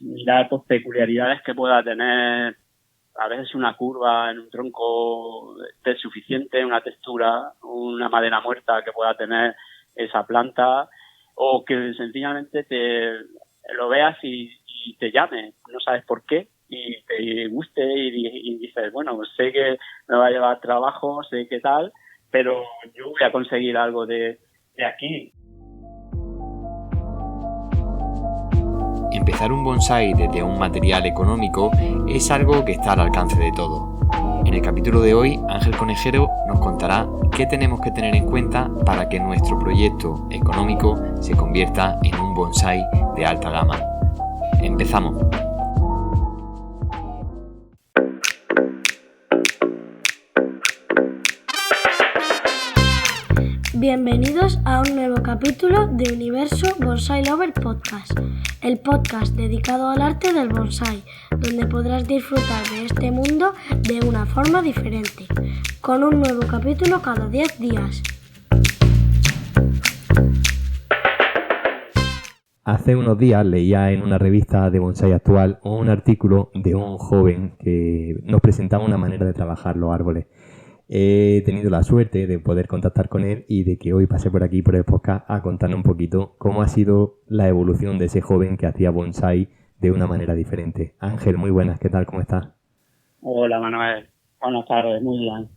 mirar pues, peculiaridades que pueda tener. A veces una curva en un tronco es suficiente, una textura, una madera muerta que pueda tener esa planta, o que sencillamente te lo veas y te llame, no sabes por qué, y te guste y dices, bueno, pues sé que me va a llevar trabajo, sé qué tal, pero yo voy a conseguir algo de aquí. Empezar un bonsái desde un material económico es algo que está al alcance de todo. En el capítulo de hoy, Ángel Conejero nos contará qué tenemos que tener en cuenta para que nuestro proyecto económico se convierta en un bonsái de alta gama. ¡Empezamos! Bienvenidos a un nuevo capítulo de Universo Bonsai Lover Podcast, el podcast dedicado al arte del bonsai, donde podrás disfrutar de este mundo de una forma diferente, con un nuevo capítulo cada 10 días. Hace unos días leía en una revista de Bonsai Actual un artículo de un joven que nos presentaba una manera de trabajar los árboles. He tenido la suerte de poder contactar con él y de que hoy pase por aquí por el podcast a contarnos un poquito cómo ha sido la evolución de ese joven que hacía bonsai de una manera diferente. Ángel, muy buenas, ¿qué tal? ¿Cómo estás? Hola Manuel, buenas tardes, muy bien.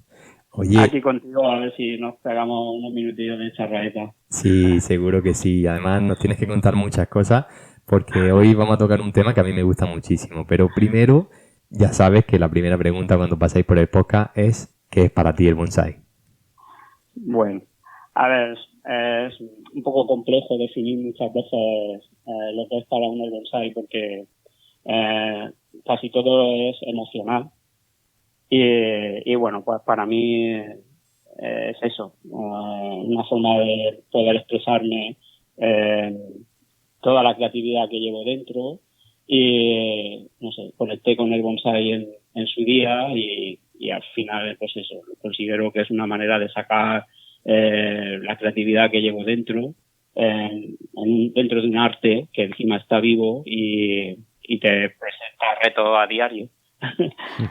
Oye, Aquí contigo a ver si nos pegamos unos minutillos de charradita. sí, seguro que sí. Además nos tienes que contar muchas cosas porque hoy vamos a tocar un tema que a mí me gusta muchísimo. Pero primero, ya sabes que la primera pregunta cuando pasáis por el podcast es ¿qué es para ti el bonsai? Bueno, a ver, es un poco complejo definir muchas veces lo que es para uno el bonsai porque casi todo es emocional y bueno, pues para mí es eso, una forma de poder expresarme toda la creatividad que llevo dentro y no sé, conecté con el bonsai en su día y al final pues eso, considero que es una manera de sacar la creatividad que llevo dentro dentro de un arte que encima está vivo y te presenta retos a diario.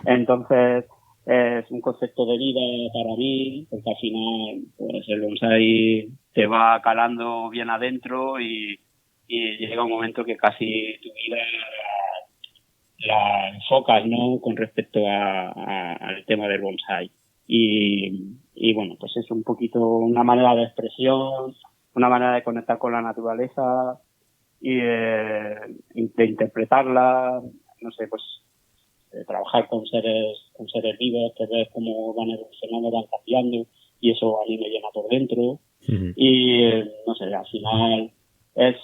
Entonces es un concepto de vida para mí, porque al final pues el bonsai te va calando bien adentro y llega un momento que casi tu vida la enfocas, ¿no?, con respecto al tema del bonsai. Y bueno, pues es un poquito una manera de expresión, una manera de conectar con la naturaleza y de interpretarla, no sé, pues trabajar con seres vivos, que ves cómo van evolucionando, van cambiando, y eso a mí me llena por dentro. Uh-huh. Y no sé, al final es,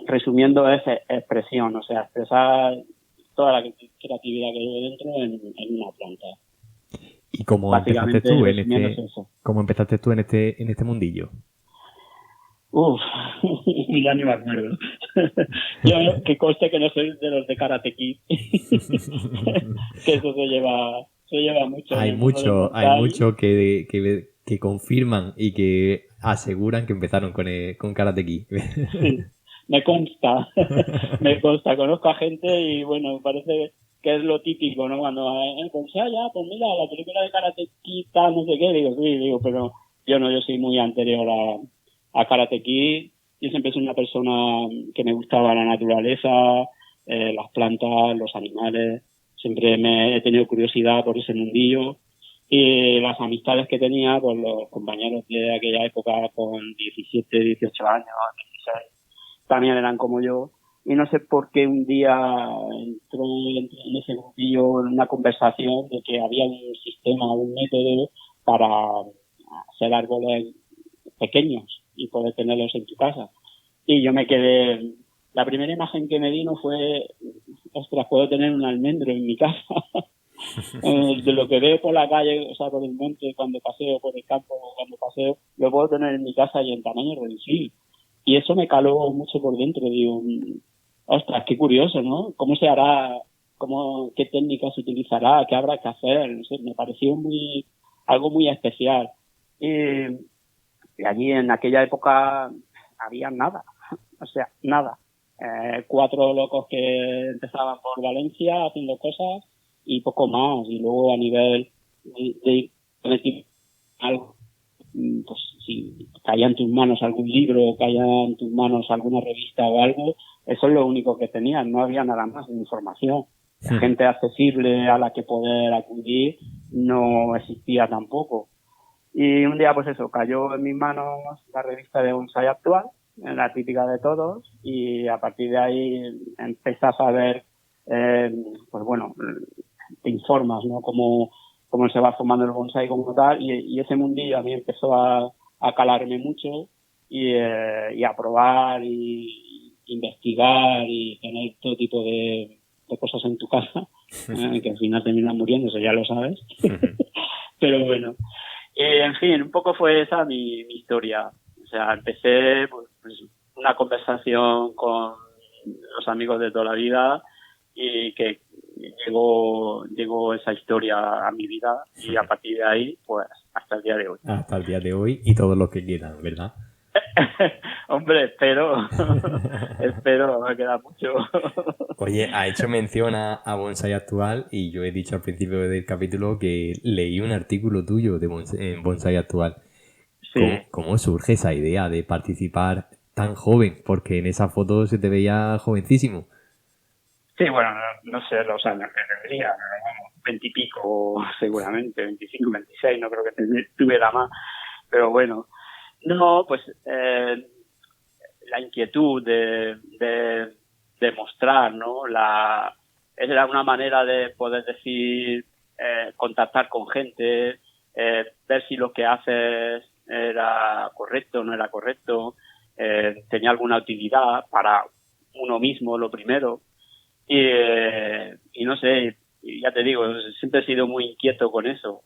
resumiendo, es expresión, o sea, expresar toda la creatividad que llevo dentro en una planta. ¿Y cómo empezaste tú en este mundillo? Ya ni me acuerdo. Yo, que conste que no soy de los de Karate Kid. Que eso se lleva mucho. Hay mucho que confirman y que aseguran que empezaron con Karate Kid. Sí, me consta, conozco a gente y bueno, me parece que es lo típico, ¿no? Cuando ya, pues mira, la película de Karate Kid, no sé qué, digo, pero yo soy muy anterior a Karate Kid. Yo siempre soy una persona que me gustaba la naturaleza, las plantas, los animales. Siempre me he tenido curiosidad por ese mundillo. Y las amistades que tenía, pues los compañeros de aquella época con 17, 18 años, 16, también eran como yo. Y no sé por qué un día entró en ese grupillo una conversación de que había un sistema, un método para hacer árboles pequeños y poder tenerlos en tu casa. Y yo me quedé, la primera imagen que me vino fue, ostras, puedo tener un almendro en mi casa. De lo que veo por la calle, o sea, por el monte cuando paseo, por el campo cuando paseo, lo puedo tener en mi casa y en tamaño reducido. Y eso me caló mucho por dentro. Digo, ostras, qué curioso, ¿no? ¿Cómo se hará? ¿Qué técnicas se utilizará? ¿Qué habrá que hacer? No sé, me pareció algo muy especial. Y allí en aquella época había nada, o sea, nada. 4 locos que empezaban por Valencia haciendo cosas y poco más. Y luego a nivel de algo, pues si caía en tus manos algún libro, caía en tus manos alguna revista o algo, eso es lo único que tenían, no había nada más de información. Gente accesible a la que poder acudir no existía tampoco. Y un día, pues eso, cayó en mis manos la revista de Bonsai Actual, la típica de todos, y a partir de ahí empezás a ver, pues bueno, te informas, ¿no? Cómo se va formando el bonsai como tal, y ese mundillo a mí empezó a calarme mucho y a probar y investigar y tener todo tipo de cosas en tu casa, que al final terminan muriendo, eso ya lo sabes. Pero bueno, en fin, un poco fue esa mi historia. O sea, empecé pues una conversación con los amigos de toda la vida y que llegó esa historia a mi vida y a partir de ahí, pues hasta el día de hoy. Hasta el día de hoy y todo lo que quedan, ¿verdad? Hombre, espero, me queda mucho. Oye, ha hecho mención a Bonsai Actual y yo he dicho al principio del capítulo que leí un artículo tuyo en Bonsai Actual. Sí. ¿Cómo surge esa idea de participar tan joven? Porque en esa foto se te veía jovencísimo. Sí, bueno, no sé los años que tendría, pero vamos, 20 y pico seguramente, 25, 26, no creo que tuviera más, pero bueno. No, pues la inquietud de mostrar, ¿no? Era una manera de poder decir, contactar con gente, ver si lo que haces era correcto o no era correcto, tenía alguna utilidad para uno mismo, lo primero. Y no sé, ya te digo, siempre he sido muy inquieto con eso.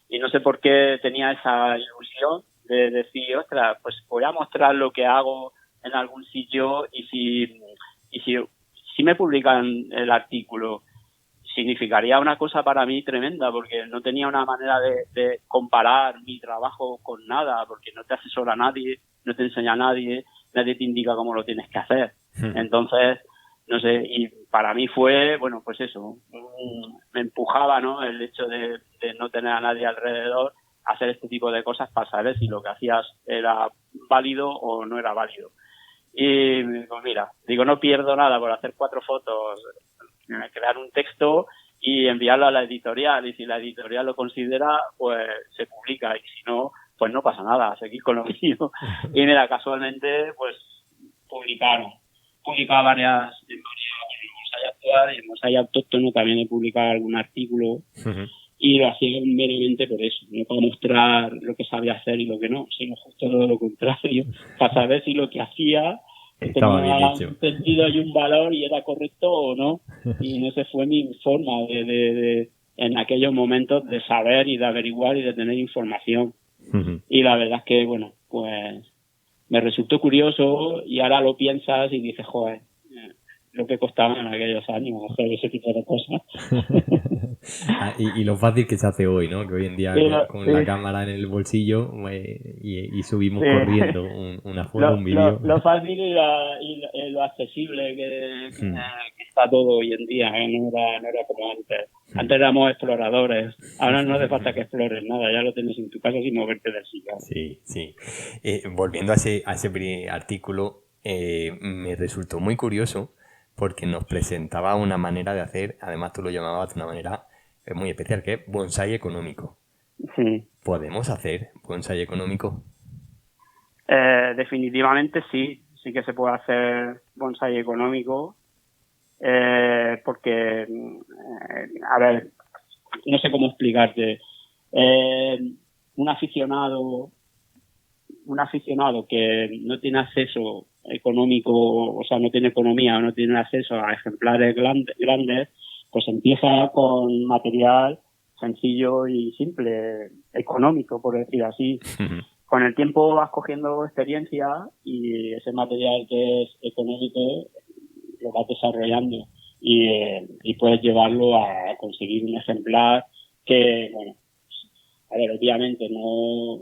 Y no sé por qué tenía esa ilusión de decir, ostras, pues voy a mostrar lo que hago en algún sitio y si me publican el artículo, significaría una cosa para mí tremenda, porque no tenía una manera de comparar mi trabajo con nada, porque no te asesora nadie, no te enseña nadie te indica cómo lo tienes que hacer. Entonces, no sé, y para mí fue, bueno, pues eso, me empujaba, ¿no? El hecho de no tener a nadie alrededor, hacer este tipo de cosas para saber si lo que hacías era válido o no era válido. Y pues mira, no pierdo nada por hacer 4 fotos, crear un texto y enviarlo a la editorial, y si la editorial lo considera, pues se publica, y si no, pues no pasa nada, seguir con lo mío. Y mira, casualmente, pues publicaba varias en Bonsai Actual, y en Bonsai Autóctono también he publicado algún artículo. Y lo hacía meramente por eso, no para mostrar lo que sabía hacer y lo que no, sino justo todo lo contrario, para saber si lo que hacía tenía un sentido y un valor y era correcto o no. Y esa fue mi forma de en aquellos momentos de saber y de averiguar y de tener información. Y la verdad es que, bueno, pues me resultó curioso, y ahora lo piensas y dices, joder, lo que costaba en aquellos años hacer ese tipo de cosas. Y lo fácil que se hace hoy, ¿no? Que hoy en día con la cámara en el bolsillo y subimos corriendo una foto, un vídeo. Lo fácil y lo accesible que está todo hoy en día, no era como antes. Antes éramos exploradores, ahora no hace falta que explores nada, ya lo tienes en tu casa sin moverte del sillón. Sí. Volviendo a ese primer artículo, me resultó muy curioso porque nos presentaba una manera de hacer, además tú lo llamabas de una manera muy especial, que es bonsai económico. Sí. ¿Podemos hacer bonsai económico? Definitivamente sí que se puede hacer bonsai económico, porque, a ver, no sé cómo explicarte. Un aficionado que no tiene acceso económico, o sea, no tiene economía o no tiene acceso a ejemplares grandes, pues empieza con material sencillo y simple, económico, por decir así. Con el tiempo vas cogiendo experiencia y ese material que es económico lo vas desarrollando y puedes llevarlo a conseguir un ejemplar que, bueno, a ver, obviamente no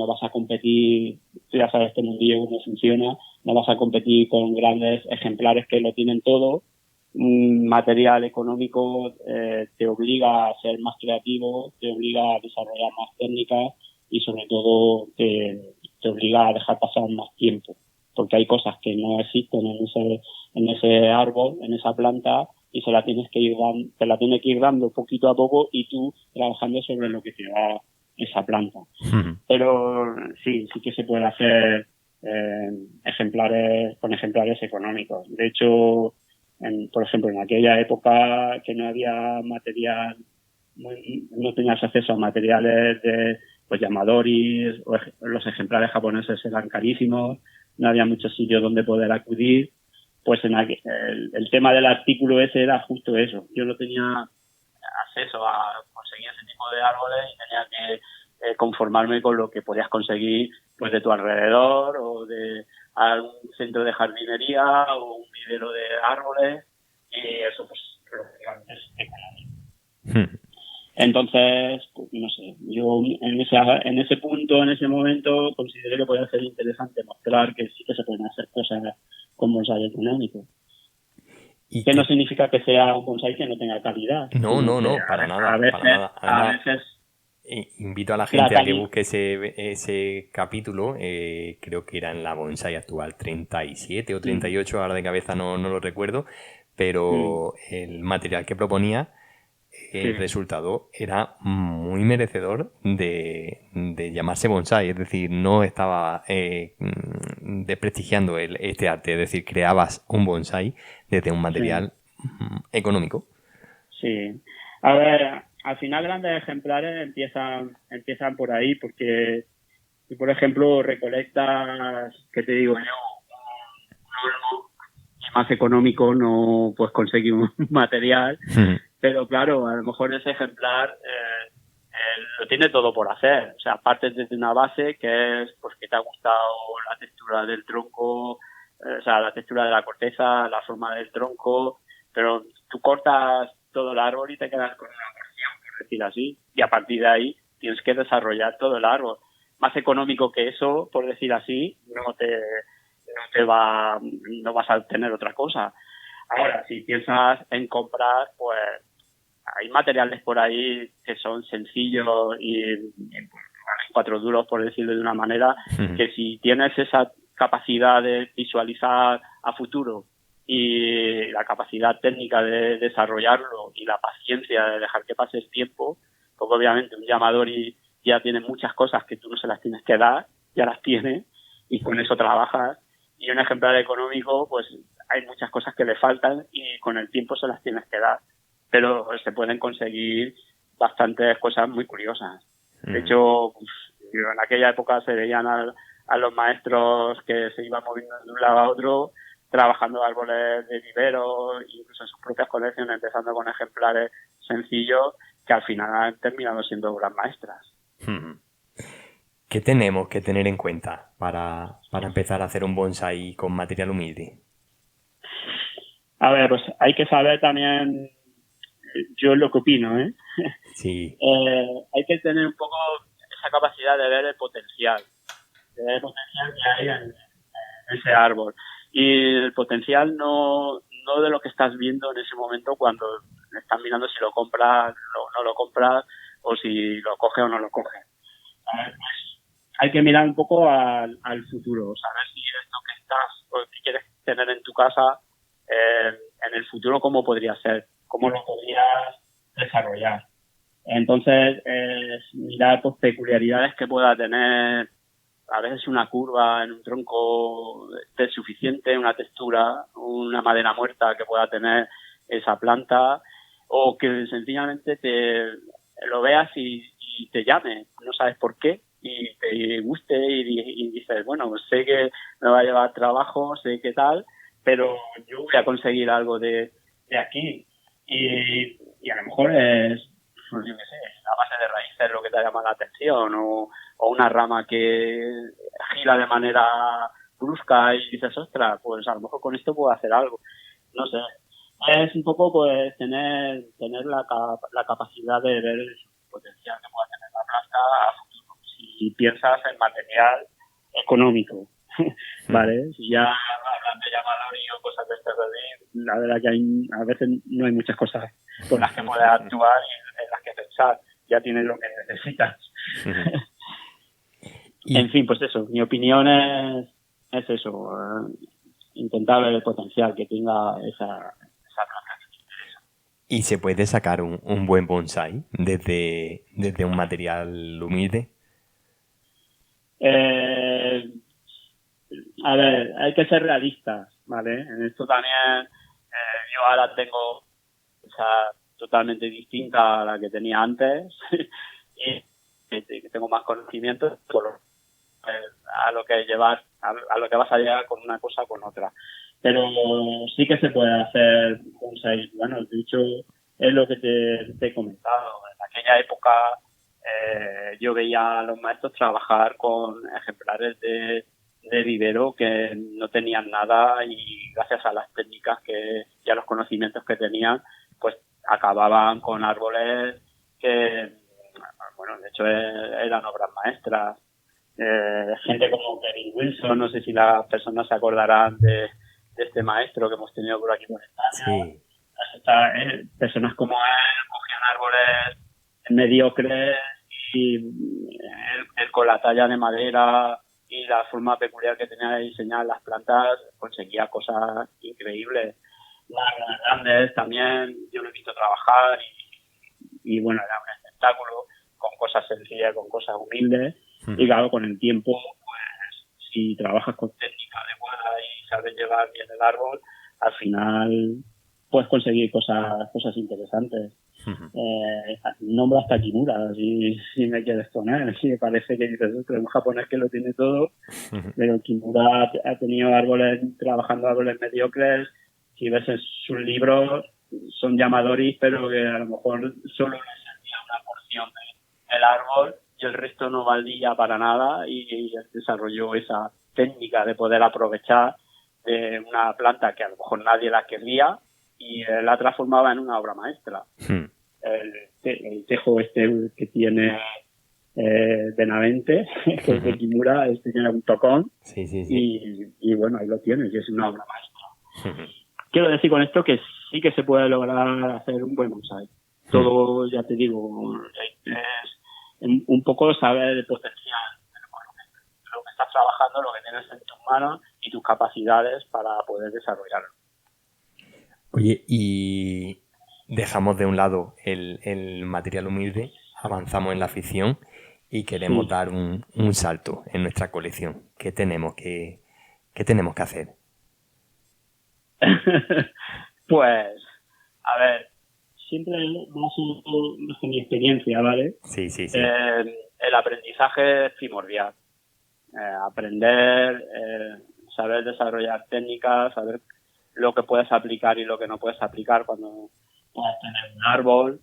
vas a competir, tú ya sabes este mundillo cómo funciona, no vas a competir con grandes ejemplares que lo tienen todo. Un material económico te obliga a ser más creativo, te obliga a desarrollar más técnicas y sobre todo te obliga a dejar pasar más tiempo, porque hay cosas que no existen en ese árbol, en esa planta, y te la tiene que ir dando poquito a poco y tú trabajando sobre lo que te da esa planta. Pero sí que se puede hacer ejemplares económicos. De hecho, por ejemplo, en aquella época que no había material, no tenías acceso a materiales de llamadoris, o los ejemplares japoneses eran carísimos, no había muchos sitios donde poder acudir, pues el tema del artículo ese era justo eso. Yo no tenía acceso a conseguir ese tipo de árboles y tenía que conformarme con lo que podías conseguir pues de tu alrededor o de algún centro de jardinería o un vivero de árboles, y eso pues lógicamente es económico. Entonces, pues, no sé, yo en ese punto, en ese momento, consideré que podía ser interesante mostrar que sí que se pueden hacer cosas con bonsái económico. Que no significa que sea un bonsái que no tenga calidad. No, para nada. A veces invito a la gente a que busque ese capítulo, creo que era en la bonsái actual 37 o 38, ahora de cabeza no lo recuerdo, pero el material que proponía, el resultado era muy merecedor de llamarse bonsái, es decir, no estaba desprestigiando este arte, es decir, creabas un bonsái desde un material económico. Sí, a ver, al final grandes ejemplares empiezan por ahí, porque si por ejemplo recolectas, ¿qué te digo yo? Un olmo más económico, no puedes conseguir un material, pero claro, a lo mejor ese ejemplar lo tiene todo por hacer. O sea, partes desde una base que es pues que te ha gustado la textura del tronco, o sea, la textura de la corteza, la forma del tronco, pero tú cortas todo el árbol y te quedas con una porción, por decir así, y a partir de ahí tienes que desarrollar todo el árbol. Más económico que eso, por decir así, no vas a tener otra cosa. Ahora, si piensas en comprar, pues hay materiales por ahí que son sencillos y valen 4 duros, por decirlo de una manera, que si tienes esa capacidad de visualizar a futuro y la capacidad técnica de desarrollarlo y la paciencia de dejar que pase el tiempo, porque obviamente un llamadori ya tiene muchas cosas que tú no se las tienes que dar, ya las tiene y con eso trabajas, y un ejemplar económico pues hay muchas cosas que le faltan y con el tiempo se las tienes que dar, pero se pueden conseguir bastantes cosas muy curiosas. De hecho, pues, en aquella época se veían a los maestros que se iban moviendo de un lado a otro, trabajando árboles de vivero, incluso en sus propias colecciones, empezando con ejemplares sencillos que al final han terminado siendo obras maestras. ¿Qué tenemos que tener en cuenta para empezar a hacer un bonsái con material humilde? A ver, pues hay que saber también, yo lo que opino, Sí. Hay que tener un poco esa capacidad de ver el potencial que hay en ese árbol. Y el potencial no de lo que estás viendo en ese momento cuando estás mirando si lo compras o no lo compras, o si lo coges o no lo coges. Pues hay que mirar un poco al futuro, saber si esto que estás o que quieres tener en tu casa, en el futuro cómo podría ser, cómo lo podrías desarrollar. Entonces, mirar pues peculiaridades que pueda tener, a veces una curva en un tronco es suficiente, una textura, una madera muerta que pueda tener esa planta, o que sencillamente lo veas y te llame, no sabes por qué, y te guste y dices, bueno, pues sé que me va a llevar trabajo, sé qué tal, pero yo voy a conseguir algo de aquí. Y a lo mejor es, pues yo qué sé, la base de raíces lo que te llama la atención, o una rama que gira de manera brusca y dices, ostras, pues a lo mejor con esto puedo hacer algo. No sé. Es un poco pues tener la capacidad de ver el potencial que pueda tener la planta a futuro. Si piensas en material económico. ¿vale? Si ya hablan de Yamadori o cosas de este orden, la verdad que a veces no hay muchas cosas por las que puedes actuar y en las que pensar. Ya tienes lo que necesitas. En fin, pues eso, mi opinión es eso, intentar ver el potencial que tenga esa planta. ¿Y se puede sacar un buen bonsai desde un material humilde? A ver, hay que ser realistas, ¿vale? En esto también yo ahora tengo totalmente distinta a la que tenía antes y que tengo más conocimientos a lo que a lo que vas a llegar con una cosa o con otra. Pero sí que se puede hacer bonsai. Bueno, de hecho, es lo que te he comentado. En aquella época yo veía a los maestros trabajar con ejemplares de vivero que no tenían nada y gracias a las técnicas y a los conocimientos que tenían, pues acababan con árboles que, bueno, de hecho eran obras maestras. Gente como Kevin Wilson, no sé si las personas se acordarán de este maestro que hemos tenido por aquí por España. Sí. Personas como él cogían árboles mediocres y él con la talla de madera y la forma peculiar que tenía de diseñar las plantas conseguía cosas increíbles. Las grandes también yo lo he visto trabajar y bueno, era un espectáculo con cosas sencillas, con cosas humildes. Y claro, con el tiempo, pues si trabajas con técnica adecuada y sabes llevar bien el árbol, al final puedes conseguir cosas interesantes. Nombro hasta Kimura, si me quieres poner. Si me parece que dices, es un japonés que lo tiene todo, pero Kimura ha tenido trabajando árboles mediocres. Si ves en sus libros, son Yamadori, pero que a lo mejor solo les servía una porción del árbol y el resto no valía para nada y desarrolló esa técnica de poder aprovechar de una planta que a lo mejor nadie la querría y la transformaba en una obra maestra. El tejo que tiene Benavente, que es de Kimura, tiene un tocón. Sí. Y bueno, ahí lo tienes y es una obra maestra. Quiero decir con esto que sí que se puede lograr hacer un buen bonsai. Todo, ya te digo, es un poco saber el potencial, lo que estás trabajando, lo que tienes en tus manos y tus capacidades para poder desarrollarlo. Oye, y dejamos de un lado el material humilde, avanzamos en la ficción y queremos dar un salto en nuestra colección. ¿Qué tenemos que hacer? Pues, a ver, siempre más en mi experiencia, ¿vale? Sí. El aprendizaje es primordial. Aprender, saber desarrollar técnicas, saber lo que puedes aplicar y lo que no puedes aplicar cuando puedas tener un árbol.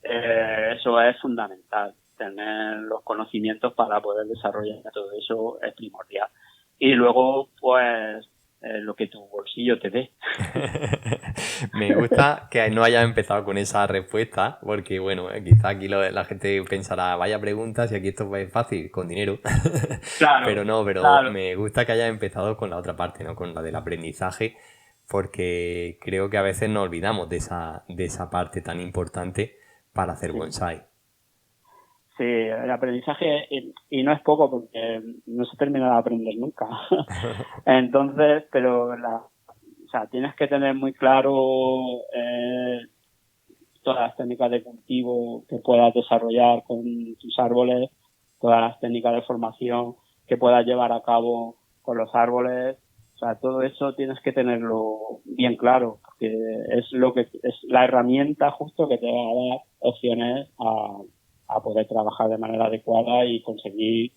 Eso es fundamental. Tener los conocimientos para poder desarrollar todo eso es primordial. Y luego, pues, lo que tu bolsillo te dé. Me gusta que no hayas empezado con esa respuesta, porque bueno, quizá aquí la gente pensará, vaya preguntas y aquí esto es fácil, con dinero. Claro, pero claro. Me gusta que hayas empezado con la otra parte, ¿no? Con la del aprendizaje, porque creo que a veces nos olvidamos de esa parte tan importante para hacer bonsai. Sí, el aprendizaje, y no es poco porque no se termina de aprender nunca. Entonces, pero tienes que tener muy claro todas las técnicas de cultivo que puedas desarrollar con tus árboles, todas las técnicas de formación que puedas llevar a cabo con los árboles. O sea, todo eso tienes que tenerlo bien claro, porque es la herramienta justo que te va a dar opciones a poder trabajar de manera adecuada y conseguir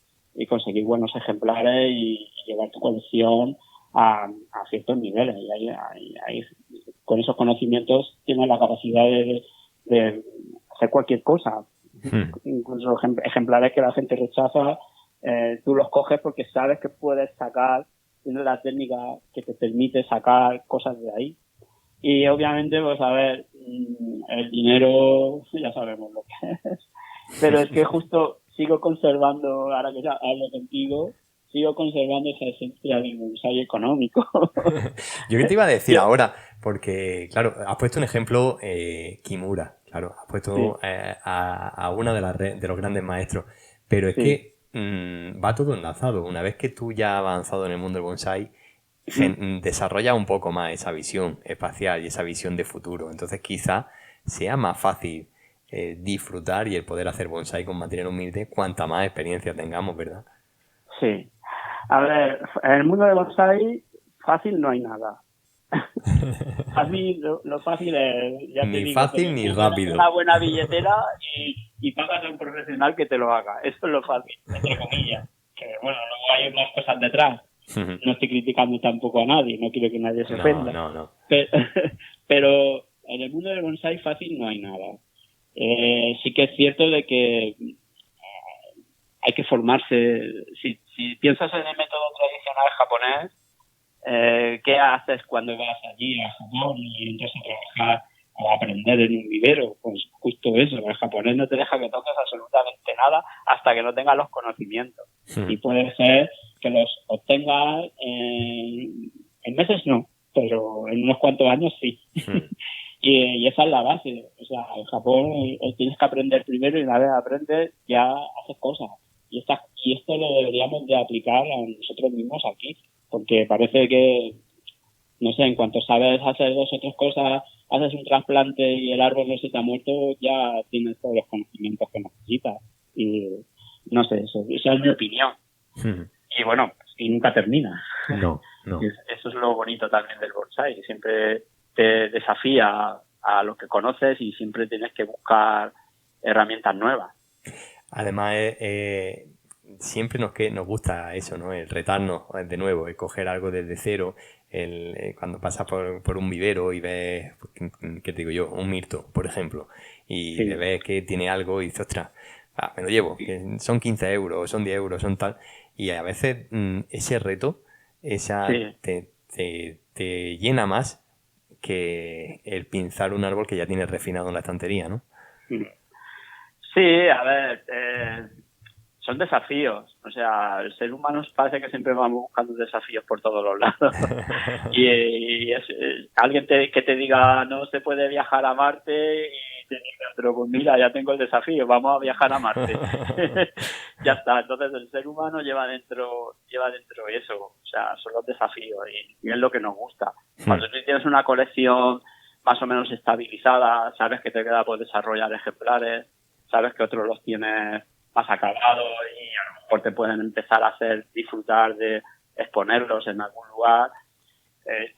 buenos ejemplares y llevar tu colección a ciertos niveles. Y ahí, con esos conocimientos tienes la capacidad de hacer cualquier cosa. Incluso ejemplares que la gente rechaza, tú los coges porque sabes que puedes sacar, tienes la técnica que te permite sacar cosas de ahí. Y obviamente, pues a ver, el dinero ya sabemos lo que es. Pero es que justo sigo conservando, ahora que ya hablo contigo, sigo conservando esa esencia del bonsai económico. Yo qué te iba a decir ahora, porque, claro, has puesto un ejemplo, Kimura, claro, has puesto Sí, a una de los grandes maestros, pero es sí. que va todo enlazado. Una vez que tú ya has avanzado en el mundo del bonsai, desarrolla un poco más esa visión espacial y esa visión de futuro. Entonces quizá sea más fácil disfrutar y el poder hacer bonsai con material humilde cuanta más experiencia tengamos, ¿verdad? Sí. A ver, en el mundo de bonsai fácil no hay nada. Fácil, lo fácil es, ya te Ni digo, fácil tener ni una rápido. buena billetera y pagas a un profesional que te lo haga. Eso es lo fácil, entre comillas. Que bueno, luego hay más cosas detrás. No estoy criticando tampoco a nadie, no quiero que nadie se No, ofenda. no. Pero, pero en el mundo del bonsai fácil no hay nada. Sí que es cierto de que hay que formarse. Si piensas en el método tradicional japonés, ¿qué haces cuando vas allí a Japón y entras a trabajar o a aprender en un vivero? Pues justo eso, el japonés no te deja que toques absolutamente nada hasta que no tengas los conocimientos. Y puede ser que los obtengas en meses no, pero en unos cuantos años sí. Y esa es la base. O sea, en Japón tienes que aprender primero y una vez aprendes ya haces cosas. Y esto lo deberíamos de aplicar a nosotros mismos aquí, porque parece que, no sé, en cuanto sabes hacer dos o tres cosas, haces un trasplante y el árbol no se te ha muerto, ya tienes todos los conocimientos que necesitas. Y no sé, esa es mi opinión. Y bueno, y nunca termina. No. Eso es lo bonito también del bonsai, siempre te desafía a lo que conoces y siempre tienes que buscar herramientas nuevas. Además, siempre nos gusta eso, ¿no? El retarnos de nuevo, el coger algo desde cero, cuando pasas por un vivero y ves, pues, ¿qué te digo yo? Un mirto, por ejemplo, y Sí. le ves que tiene algo y dices, ostras, me lo llevo, que son 15 euros, son 10 euros, son tal, y a veces ese reto, Sí. te llena más que el pinzar un árbol que ya tienes refinado en la estantería, ¿no? Sí, a ver, son desafíos. O sea, el ser humano parece que siempre vamos buscando desafíos por todos los lados. y alguien que te diga no se puede viajar a Marte y te diga otro, pues mira, ya tengo el desafío, vamos a viajar a Marte. Ya está. Entonces el ser humano lleva dentro eso. O sea, son los desafíos y es lo que nos gusta. Cuando tú tienes una colección más o menos estabilizada, sabes que te queda por desarrollar ejemplares, sabes que otros los tienes más acabados y a lo mejor te pueden empezar a hacer disfrutar de exponerlos en algún lugar.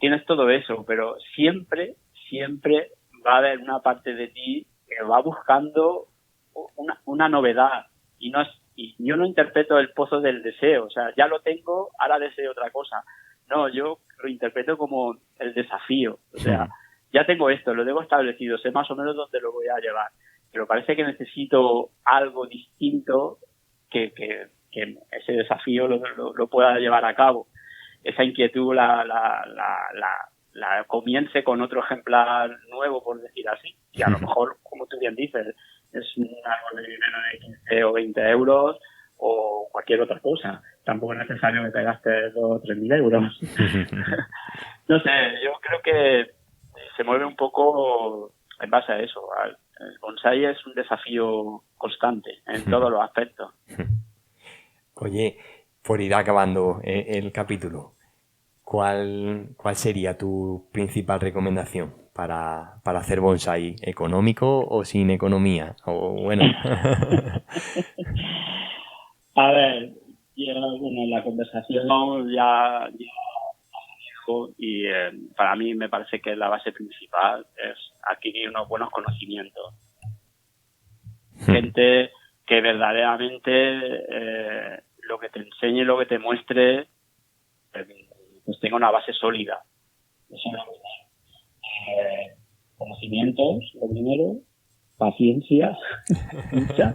Tienes todo eso, pero siempre va a haber una parte de ti que va buscando una novedad y yo no interpreto el pozo del deseo, o sea, ya lo tengo, ahora deseo otra cosa. No, yo lo interpreto como el desafío, o sea, ya tengo esto, lo tengo establecido, sé más o menos dónde lo voy a llevar, pero parece que necesito algo distinto que ese desafío lo pueda llevar a cabo. Esa inquietud la comience con otro ejemplar nuevo, por decir así. Y a lo mejor, como tú bien dices, es un árbol de dinero de 15 o 20 euros o cualquier otra cosa. Tampoco es necesario que te gastes 2 o 3 mil euros. No sé, yo creo que se mueve un poco en base a eso. El bonsai es un desafío constante en todos los aspectos. Oye, por ir acabando el capítulo, ¿cuál sería tu principal recomendación para hacer bonsai? ¿Económico o sin economía? O bueno. A ver, bueno, la conversación ya dijo y para mí me parece que la base principal es adquirir unos buenos conocimientos. Gente que verdaderamente lo que te enseñe, lo que te muestre, pues tenga una base sólida. Eso es lo primero. Conocimientos, lo primero, paciencia, mucha.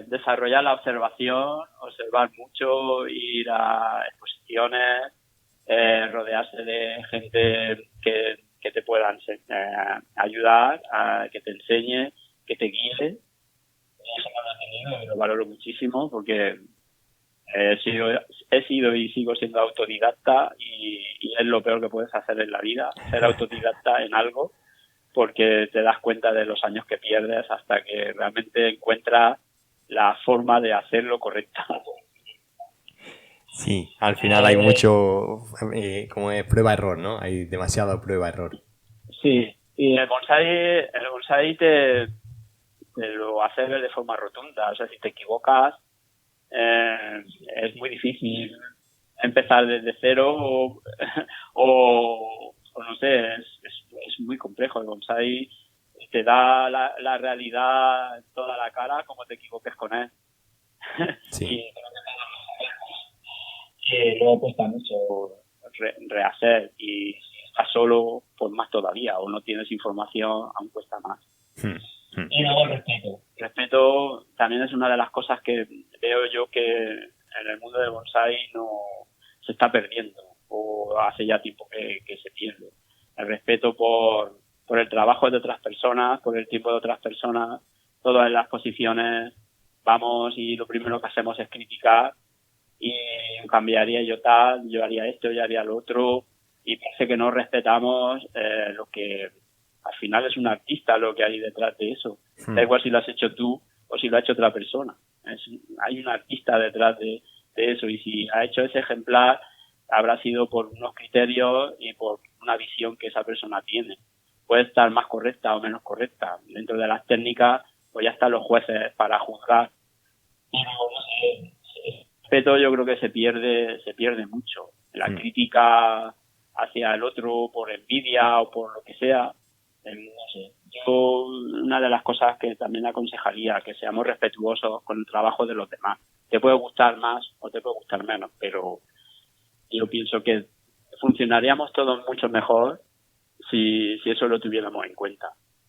Desarrollar la observación, observar mucho, ir a exposiciones, rodearse de gente que te puedan ayudar, que te enseñe, que te guíe. Eso me lo he tenido y lo valoro muchísimo porque He sido y sigo siendo autodidacta y es lo peor que puedes hacer en la vida, ser autodidacta en algo, porque te das cuenta de los años que pierdes hasta que realmente encuentras la forma de hacerlo correcta. Sí, al final hay mucho, como es prueba-error, ¿no? Hay demasiado prueba-error. Sí, y el bonsai te lo hace ver de forma rotunda. O sea, si te equivocas, es muy difícil empezar desde cero o no sé, es muy complejo. El bonsai te da la realidad en toda la cara como te equivoques con él. Sí. Y luego cuesta mucho rehacer, y si estás solo, pues más todavía, o no tienes información, aún cuesta más. Y luego el respeto. El respeto también es una de las cosas que veo yo que en el mundo del bonsai no se está perdiendo, o hace ya tiempo que se pierde. El respeto por el trabajo de otras personas, por el tiempo de otras personas. Todas las posiciones vamos y lo primero que hacemos es criticar, y cambiaría yo tal, yo haría esto, yo haría lo otro, y parece que no respetamos lo que al final es un artista lo que hay detrás de eso. Da igual si lo has hecho tú o si lo ha hecho otra persona. Hay un artista detrás de eso, y si ha hecho ese ejemplar habrá sido por unos criterios y por una visión que esa persona tiene. Puede estar más correcta o menos correcta. Dentro de las técnicas, pues ya están los jueces para juzgar. Pero no sé, el respeto yo creo que se pierde mucho. La crítica hacia el otro por envidia o por lo que sea, no sé. Yo, una de las cosas que también aconsejaría, que seamos respetuosos con el trabajo de los demás. Te puede gustar más o te puede gustar menos, pero yo pienso que funcionaríamos todos mucho mejor si eso lo tuviéramos en cuenta.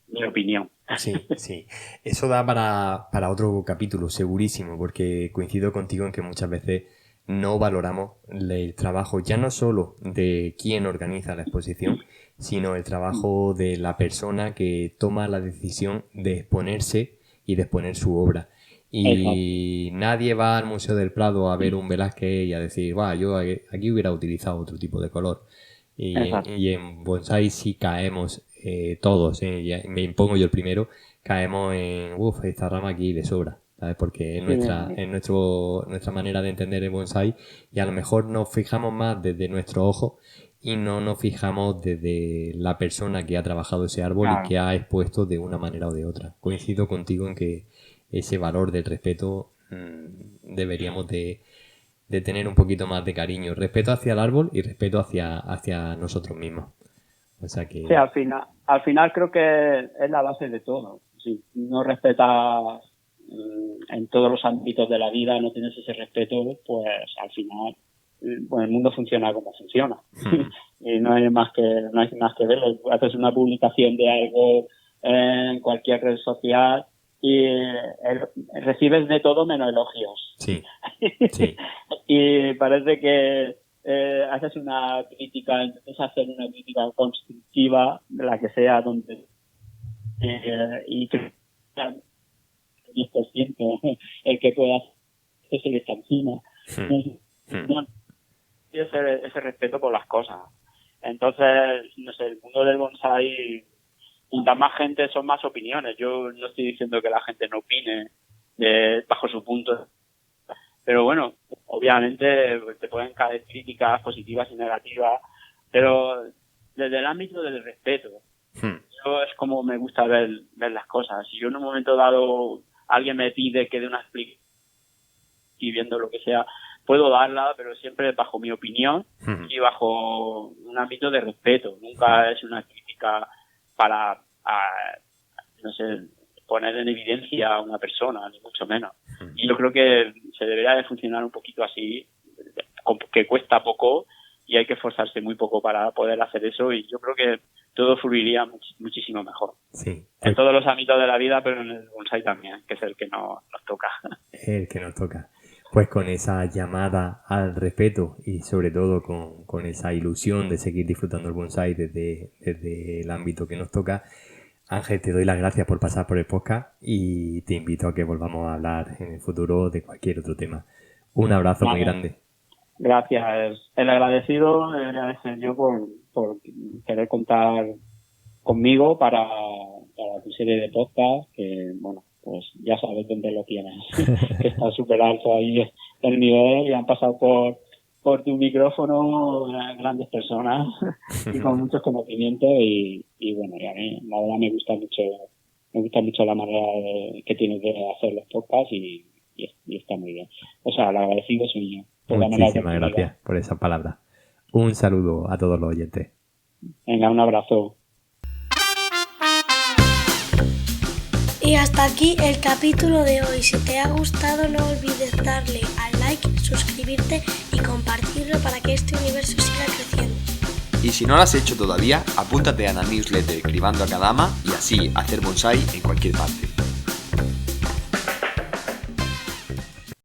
Mi opinión. Sí, sí. Eso da para otro capítulo, segurísimo, porque coincido contigo en que muchas veces no valoramos el trabajo ya no solo de quien organiza la exposición, sino el trabajo de la persona que toma la decisión de exponerse y de exponer su obra. Y nadie va al Museo del Prado a ver un Velázquez y a decir, yo aquí hubiera utilizado otro tipo de color. Y en bonsai sí caemos todos, me impongo yo el primero, caemos en, esta rama aquí de sobra, ¿sabes? Porque es nuestra manera de entender el bonsai, y a lo mejor nos fijamos más desde nuestro ojo y no nos fijamos desde la persona que ha trabajado ese árbol y que ha expuesto de una manera o de otra. Coincido contigo en que ese valor del respeto deberíamos de tener un poquito más de cariño, respeto hacia el árbol y respeto hacia nosotros mismos. O sea que... Sí, al final creo que es la base de todo. Si no respetas en todos los ámbitos de la vida, no tienes ese respeto, pues al final el mundo funciona como funciona. Y no hay más que verlo. Haces una publicación de algo en cualquier red social y recibes de todo menos elogios. Sí. Y parece que haces una crítica, intentas hacer una crítica constructiva, de la que sea, donde y que 10% el que pueda hacer se le está encima. No, ese respeto por las cosas. Entonces, no sé, el mundo del bonsai, cuanta más gente son más opiniones. Yo no estoy diciendo que la gente no opine bajo su punto, pero bueno, obviamente te pueden caer críticas positivas y negativas, pero desde el ámbito del respeto. Yo es como me gusta ver las cosas. Si yo en un momento dado alguien me pide que dé una explicación y viendo lo que sea, puedo darla, pero siempre bajo mi opinión y bajo un ámbito de respeto. Nunca es una crítica para, no sé, poner en evidencia a una persona, ni mucho menos. Y yo creo que se debería de funcionar un poquito así, que cuesta poco y hay que esforzarse muy poco para poder hacer eso, y yo creo que todo fluiría muchísimo mejor. Sí. En todos los ámbitos de la vida, pero en el bonsai también, que es el que nos toca. El que nos toca. Pues con esa llamada al respeto y sobre todo con esa ilusión de seguir disfrutando el bonsai desde el ámbito que nos toca, Ángel, te doy las gracias por pasar por el podcast y te invito a que volvamos a hablar en el futuro de cualquier otro tema. Un abrazo muy grande. Gracias. El agradecido debería ser yo por querer contar conmigo para tu serie de podcast, que bueno, pues ya sabes dónde lo tienes, que está súper alto ahí el nivel y han pasado por tu micrófono grandes personas y con muchos conocimientos y bueno, y a mí la verdad me gusta mucho la manera que tienes de hacer los podcasts y está muy bien. O sea, el agradecido soy yo. Muchísimas gracias por esa palabra. Un saludo a todos los oyentes. Venga, un abrazo. Y hasta aquí el capítulo de hoy. Si te ha gustado, no olvides darle al like, suscribirte y compartirlo para que este universo siga creciendo. Y si no lo has hecho todavía, apúntate a la newsletter Cribando a Kadama y así hacer bonsai en cualquier parte.